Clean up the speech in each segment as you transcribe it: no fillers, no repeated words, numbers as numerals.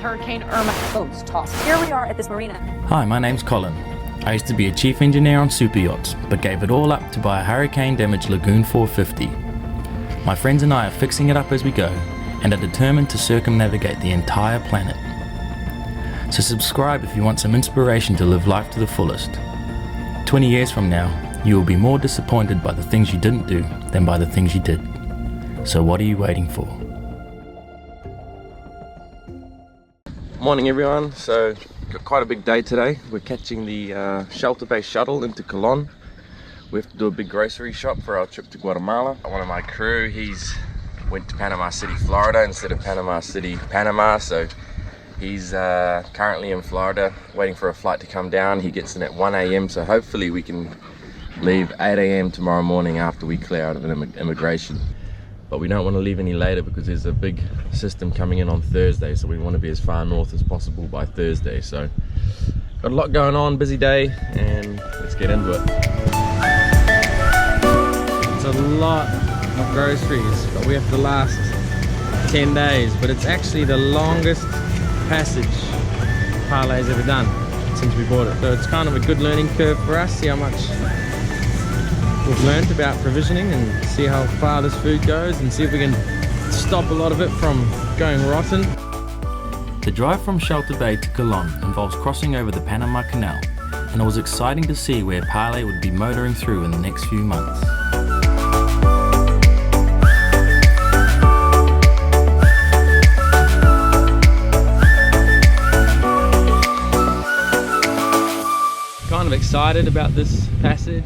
Hurricane Irma. Boats tossed. Here we are at this marina. Hi, my name's Colin. I used to be a chief engineer on super yachts, but gave it all up to buy a hurricane-damaged Lagoon 450. My friends and I are fixing it up as we go, and are determined to circumnavigate the entire planet. So subscribe if you want some inspiration to live life to the fullest. 20 years from now, you will be more disappointed by the things you didn't do than by the things you did. So what are you waiting for? Morning everyone. So got quite a big day today. We're catching the shelter-based shuttle into Colin. We have to do a big grocery shop for our trip to Guatemala. One of my crew, he's went to Panama City, Florida instead of Panama City, Panama. So he's currently in Florida waiting for a flight to come down. He gets in at 1 a.m. so hopefully we can leave 8 a.m. tomorrow morning after we clear out of immigration. But we don't want to leave any later because there's a big system coming in on Thursday, so we want to be as far north as possible by Thursday. So got a lot going on, busy day, and let's get into it. It's a lot of groceries, but we have to last 10 days, but it's actually the longest passage Parlay's ever done since we bought it. So it's kind of a good learning curve for us, see how much we've learned about provisioning and see how far this food goes and see if we can stop a lot of it from going rotten. The drive from Shelter Bay to Colin involves crossing over the Panama Canal, and it was exciting to see where Parlay would be motoring through in the next few months. Kind of excited about this passage.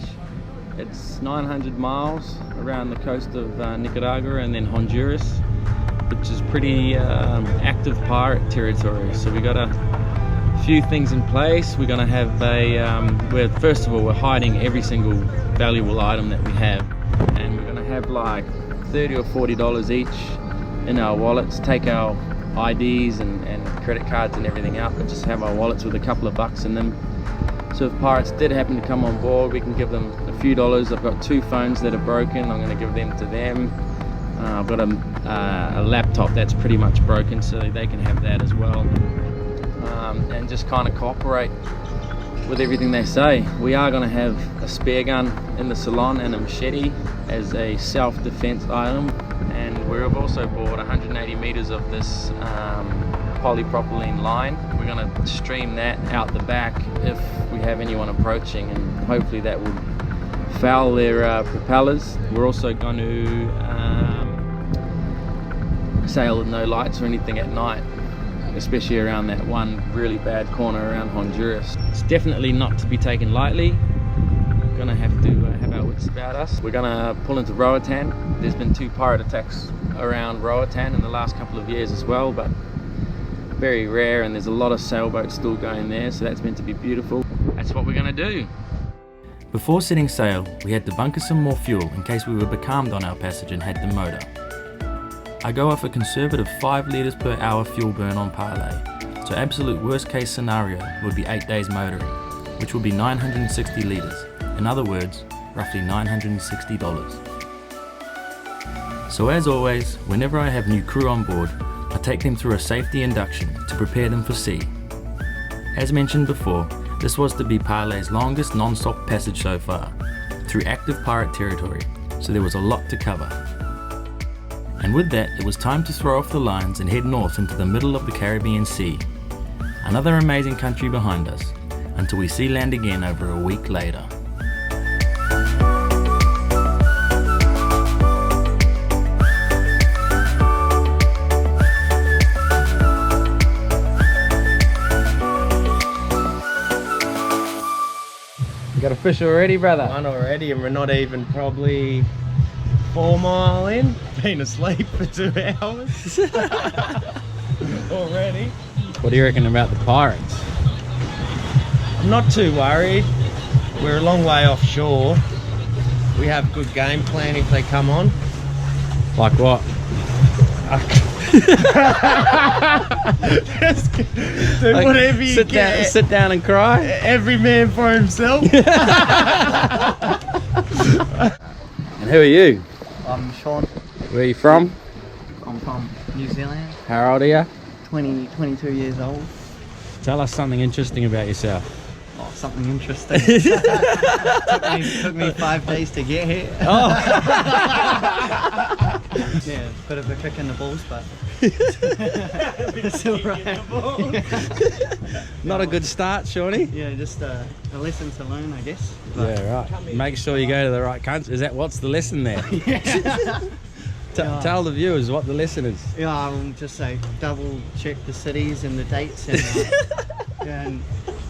It's 900 miles around the coast of Nicaragua and then Honduras, which is pretty active pirate territory. So we got a few things in place. We're going to have first of all, we're hiding every single valuable item that we have, and we're going to have like $30 or $40 each in our wallets. Take our IDs and credit cards and everything out, but just have our wallets with a couple of bucks in them. So if pirates did happen to come on board, we can give them a few dollars. I've got 2 phones that are broken. I'm going to give them to them. I've got a laptop that's pretty much broken, so they can have that as well. And just kind of cooperate with everything they say. We are going to have a spare gun in the salon and a machete as a self-defense item. And we've also bought 180 meters of this polypropylene line. We're going to stream that out the back if we have anyone approaching, and hopefully that will foul their propellers. We're also going to sail with no lights or anything at night, especially around that one really bad corner around Honduras. It's definitely not to be taken lightly. We're going to have to have our wits about us. We're going to pull into Roatan. There's been 2 pirate attacks around Roatan in the last couple of years as well, but very rare, and there's a lot of sailboats still going there, so that's meant to be beautiful. That's what we're going to do. Before setting sail, we had to bunker some more fuel in case we were becalmed on our passage and had to motor. I go off a conservative 5 litres per hour fuel burn on Parlay, so absolute worst case scenario would be 8 days motoring, which would be 960 litres, in other words, roughly $960. So as always, whenever I have new crew on board, I take them through a safety induction to prepare them for sea. As mentioned before, this was to be Parlay's longest non-stop passage so far, through active pirate territory, so there was a lot to cover. And with that, it was time to throw off the lines and head north into the middle of the Caribbean Sea. Another amazing country behind us, until we see land again over a week later. You got a fish already, brother? One already, and we're not even probably 4 miles in. Been asleep for 2 hours already. What do you reckon about the pirates? I'm not too worried. We're a long way offshore. We have good game plan if they come on. Like what? Just do like, whatever you get. Sit down and cry. Every man for himself. And who are you? I'm Sean. Where are you from? I'm from New Zealand. How old are you? 22 years old. Tell us something interesting about yourself. Oh, something interesting. took me 5 days to get here. Oh. Yeah, bit of a kick in the balls, but it's alright. Not a good start, Shawnee. Yeah, just a lesson to learn, I guess. But Yeah, right. Make sure you go to the right country. Is that what's the lesson there? Tell the viewers what the lesson is. yeah, I'll just say double check the cities and the dates and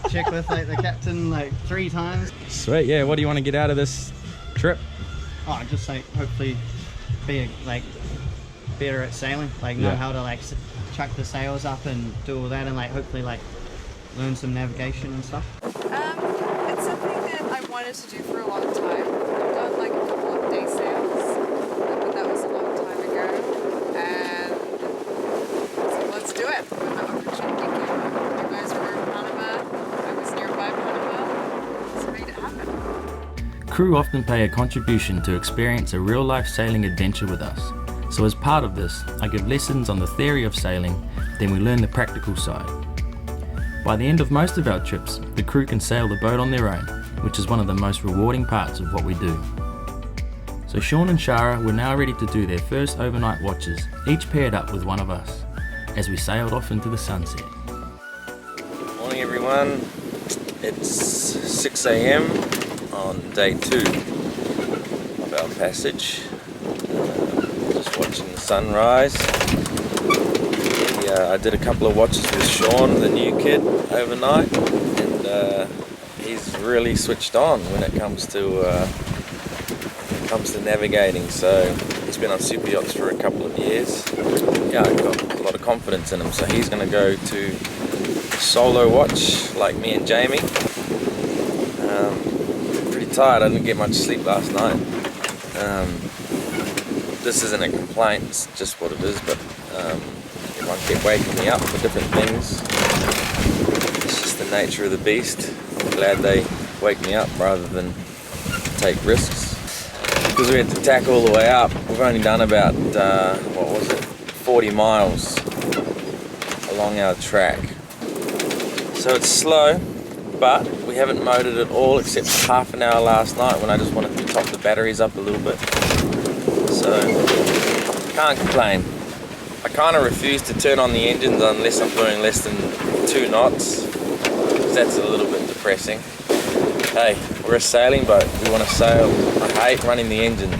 check with like the captain like 3 times. Sweet. Yeah. What do you want to get out of this trip? Oh, just like hopefully be like better at sailing, like know Yeah. how to like chuck the sails up and do all that, and like hopefully like learn some navigation and stuff. It's something that I wanted to do for a long time. I've done like a couple of day sails, but that was a long time ago. And so let's do it. When the opportunity came up, you guys were in Panama, I was nearby Panama, so made it happen. Crew often pay a contribution to experience a real-life sailing adventure with us. So as part of this, I give lessons on the theory of sailing, then we learn the practical side. By the end of most of our trips, the crew can sail the boat on their own, which is one of the most rewarding parts of what we do. So Sean and Shara were now ready to do their first overnight watches, each paired up with one of us, as we sailed off into the sunset. Morning everyone, it's 6 a.m. on day 2 of our passage. Just watching the sunrise. I did a couple of watches with Sean, the new kid, overnight, and he's really switched on when it comes to navigating. So he's been on super yachts for a couple of years. Yeah, I've got a lot of confidence in him. So he's going to go to solo watch like me and Jamie. Pretty tired. I didn't get much sleep last night. This isn't a complaint, it's just what it is, but everyone kept waking me up for different things. It's just the nature of the beast. I'm glad they wake me up rather than take risks. Because we had to tack all the way up, we've only done about, 40 miles along our track. So it's slow, but we haven't motored at all except half an hour last night when I just wanted to top the batteries up a little bit. So, can't complain. I kind of refuse to turn on the engines unless I'm doing less than 2 knots, because that's a little bit depressing. Hey, we're a sailing boat, we want to sail. I hate running the engines. I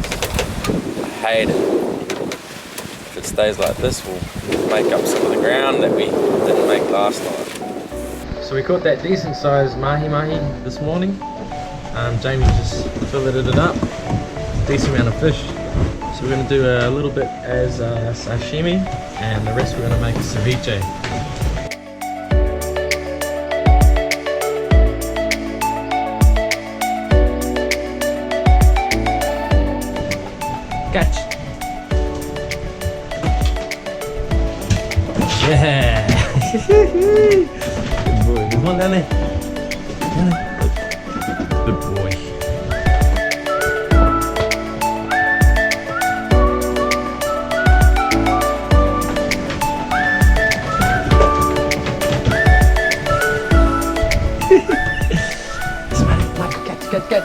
hate it. If it stays like this, we'll make up some of the ground that we didn't make last night. So we caught that decent sized mahi-mahi this morning. Jamie just filleted it up. Decent amount of fish. So we're going to do a little bit as sashimi, and the rest we're going to make a ceviche. Catch! Yeah! Good boy. Come on, Danny. Good boy. Good.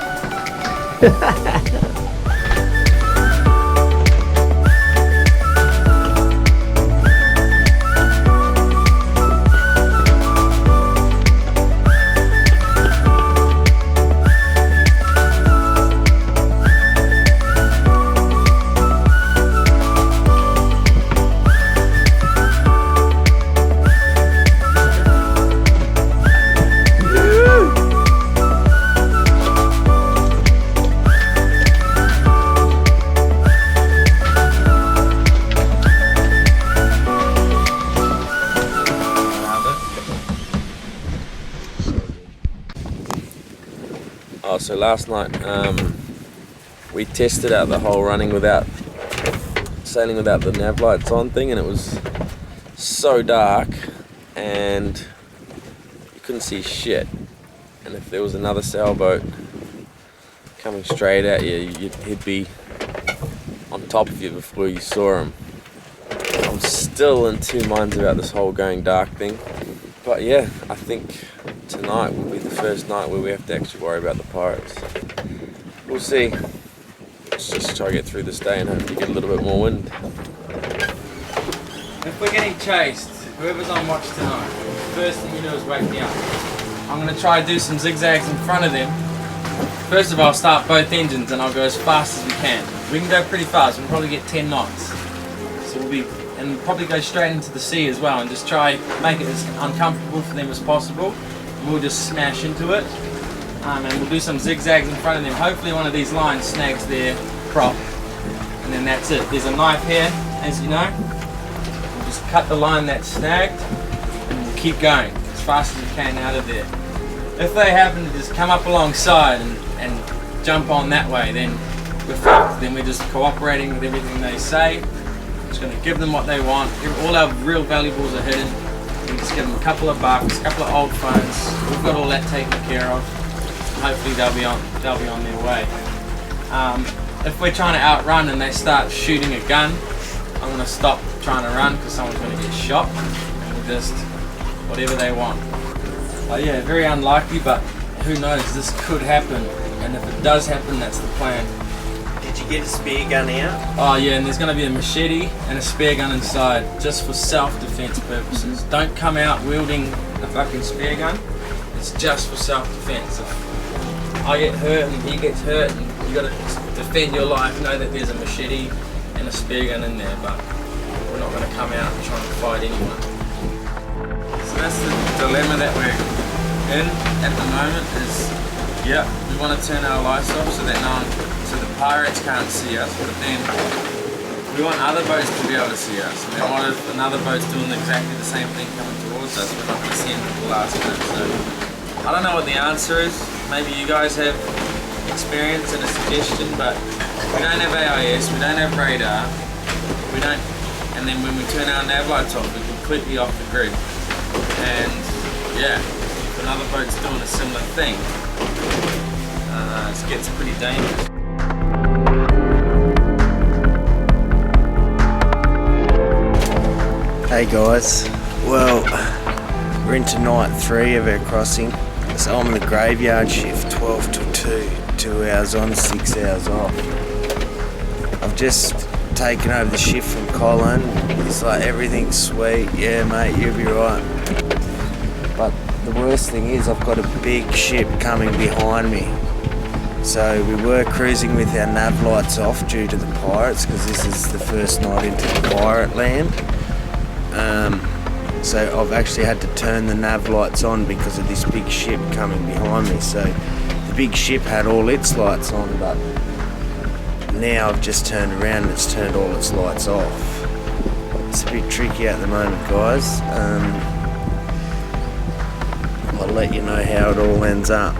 Oh, so last night we tested out the whole sailing without the nav lights on thing, and it was so dark and you couldn't see shit. And if there was another sailboat coming straight at you, he'd be on top of you before you saw him. I'm still in two minds about this whole going dark thing. But yeah, I think tonight will be the first night where we have to actually worry about the pirates. We'll see. Let's just try to get through this day and hopefully get a little bit more wind. If we're getting chased, whoever's on watch tonight, first thing you do is wake me up. I'm going to try to do some zigzags in front of them. First of all, I'll start both engines and I'll go as fast as we can. We can go pretty fast, we can probably get 10 knots. So we'll probably go straight into the sea as well and just try make it as uncomfortable for them as possible. And we'll just smash into it. And we'll do some zigzags in front of them. Hopefully one of these lines snags their prop. And then that's it. There's a knife here, as you know. We'll just cut the line that's snagged and we'll keep going as fast as we can out of there. If they happen to just come up alongside and jump on that way, then we're fucked. Then we're just cooperating with everything they say. Just going to give them what they want. All our real valuables are hidden. We just give them a couple of bucks, a couple of old phones. We've got all that taken care of. Hopefully they'll be on their way. If we're trying to outrun and they start shooting a gun, I'm going to stop trying to run because someone's going to get shot. And we'll just whatever they want. Yeah, very unlikely, but who knows, this could happen, and if it does happen, that's the plan. Did you get a spear gun out? Oh yeah, and there's going to be a machete and a spear gun inside, just for self-defense purposes. Don't come out wielding a fucking spear gun, it's just for self-defense. If I get hurt and he gets hurt, and you got to defend your life, know that there's a machete and a spear gun in there, but we're not going to come out and try and fight anyone. So that's the dilemma that we're in at the moment is, yeah, we want to turn our lights off so that so the pirates can't see us, but then we want other boats to be able to see us. And then what if another boat's doing exactly the same thing coming towards us? We're not going to see them at the last minute. So I don't know what the answer is. Maybe you guys have experience and a suggestion, but we don't have AIS, we don't have radar, and then when we turn our nav lights off, we're completely off the grid. And yeah, if another boat's doing a similar thing, it gets pretty dangerous. Hey guys, well, we're into night 3 of our crossing. So I'm on the graveyard shift, 12 till 2, 2 hours on, 6 hours off. I've just taken over the shift from Colin. He's like, everything's sweet, yeah mate, you'll be right. But the worst thing is I've got a big ship coming behind me. So we were cruising with our nav lights off due to the pirates, because this is the first night into the pirate land. So I've actually had to turn the nav lights on because of this big ship coming behind me. So the big ship had all its lights on, but now I've just turned around and it's turned all its lights off. It's a bit tricky at the moment, guys. I'll let you know how it all ends up.